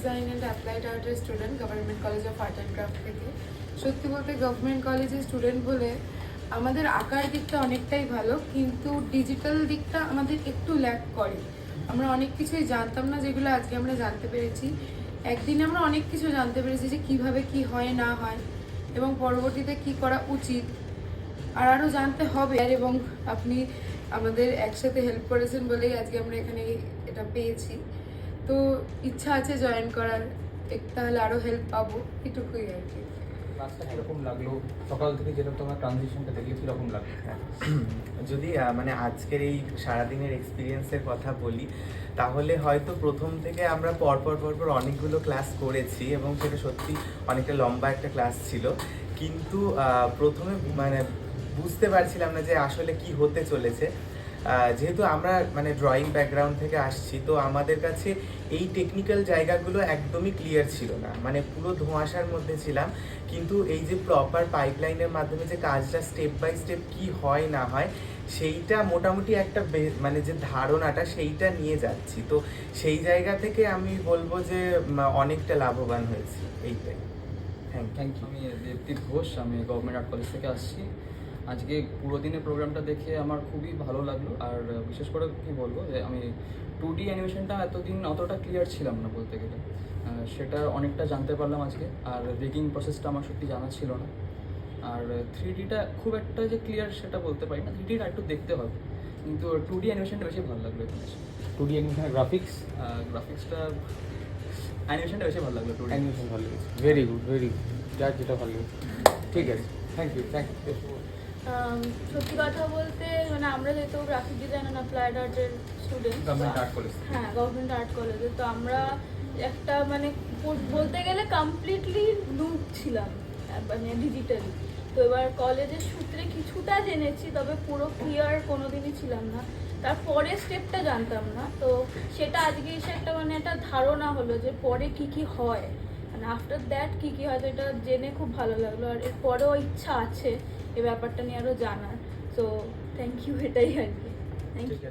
Design and applied আর্টের student, government college of art and craft থেকে। সত্যি বলতে গভর্নমেন্ট কলেজের স্টুডেন্ট বলে আমাদের আঁকার দিকটা অনেকটাই ভালো, কিন্তু ডিজিটাল দিকটা আমাদের একটু ল্যাক করে। আমরা অনেক কিছুই জানতাম না, যেগুলো আজকে আমরা জানতে পেরেছি। একদিনে আমরা অনেক কিছু জানতে পেরেছি যে কিভাবে কি হয় না হয় এবং পরবর্তীতে কি করা উচিত, আর আরও জানতে হবে। এবং আপনি আমাদের একসাথে হেল্প করেছেন বলেই আজকে আমরা এখানে এটা পেয়েছি। তো ইচ্ছা আছে জয়েন করার, তাহলে আরও হেল্প পাবো, এটুকুই আর কি। ক্লাসটা কিরকম লাগলো? সকাল থেকে যেটা তোমার ট্রানজিশনটা দেখলে কিরকম লাগলো? যদি মানে আজকের এই সারাদিনের এক্সপিরিয়েন্সের কথা বলি, তাহলে হয়তো প্রথম থেকে আমরা পরপর অনেকগুলো ক্লাস করেছি এবং সেটা সত্যি অনেকটা লম্বা একটা ক্লাস ছিল, কিন্তু প্রথমে মানে বুঝতে পারছিলাম না যে আসলে কি হতে চলেছে। যেহেতু আমরা মানে ড্রয়িং ব্যাকগ্রাউন্ড থেকে আসছি, তো আমাদের কাছে এই টেকনিক্যাল জায়গাগুলো একদমই ক্লিয়ার ছিল না, মানে পুরো ধোঁয়াশার মধ্যে ছিলাম। কিন্তু এই যে প্রপার পাইপলাইনের মাধ্যমে যে কাজটা স্টেপ বাই স্টেপ কি হয় না হয়, সেইটা মোটামুটি একটা মানে যে ধারণাটা সেইটা নিয়ে যাচ্ছি। তো সেই জায়গা থেকে আমি বলবো যে অনেকটা লাভবান হয়েছি এইটাই। Thank you. আমি দেবদীপ ঘোষ, আমি গভর্নমেন্ট আর্ট কলেজ থেকে আসছি। আজকে পুরো দিনের প্রোগ্রামটা দেখে আমার খুবই ভালো লাগলো। আর বিশেষ করে কি বলবো, যে আমি 2D অ্যানিমেশনটা এতদিন অতটা ক্লিয়ার ছিলাম না বলতে গেলে, সেটা অনেকটা জানতে পারলাম আজকে। আর রিগিং প্রসেসটা আমার সত্যি জানা ছিল না। আর 3Dটা খুব একটা যে ক্লিয়ার সেটা বলতে পারি না, 3Dটা একটু দেখতে হবে, কিন্তু 2D অ্যানিমেশনটা বেশি ভালো লাগলো এখানে। 2D অ্যানিমেশন, গ্রাফিক্সটা অ্যানিমেশনটা বেশি ভালো লাগলো। 2D অ্যানিমেশন ভালো লেগেছে, ভেরি গুড, যার যেটা ভালো লেগেছে। ঠিক আছে, থ্যাংক ইউ। সত্যি কথা বলতে মানে আমরা যেহেতু গ্রাফিক ডিজাইন অ্যান্ড অ্যাপ্লাইড আর্টের স্টুডেন্ট, গভর্নমেন্ট আর্ট কলেজ। হ্যাঁ গভর্নমেন্ট আর্ট কলেজে, তো আমরা একটা মানে বলতে গেলে কমপ্লিটলি নুব ছিলাম মানে ডিজিটালি। তো এবার কলেজের সূত্রে কিছুটা জেনেছি, তবে পুরো ক্লিয়ার কোনোদিনই ছিলাম না। তারপরে স্টেপটা জানতাম না, তো সেটা আজকে এসে একটা মানে একটা ধারণা হলো যে পরে কি কি হয়, মানে আফটার দ্যাট কি কি হয়, তো এটা জেনে খুব ভালো লাগলো। আর এরপরেও ইচ্ছা আছে এই ব্যাপারটা নিয়ে আরও জানার। সো থ্যাংক ইউ, এটাই আর কি। Thank you.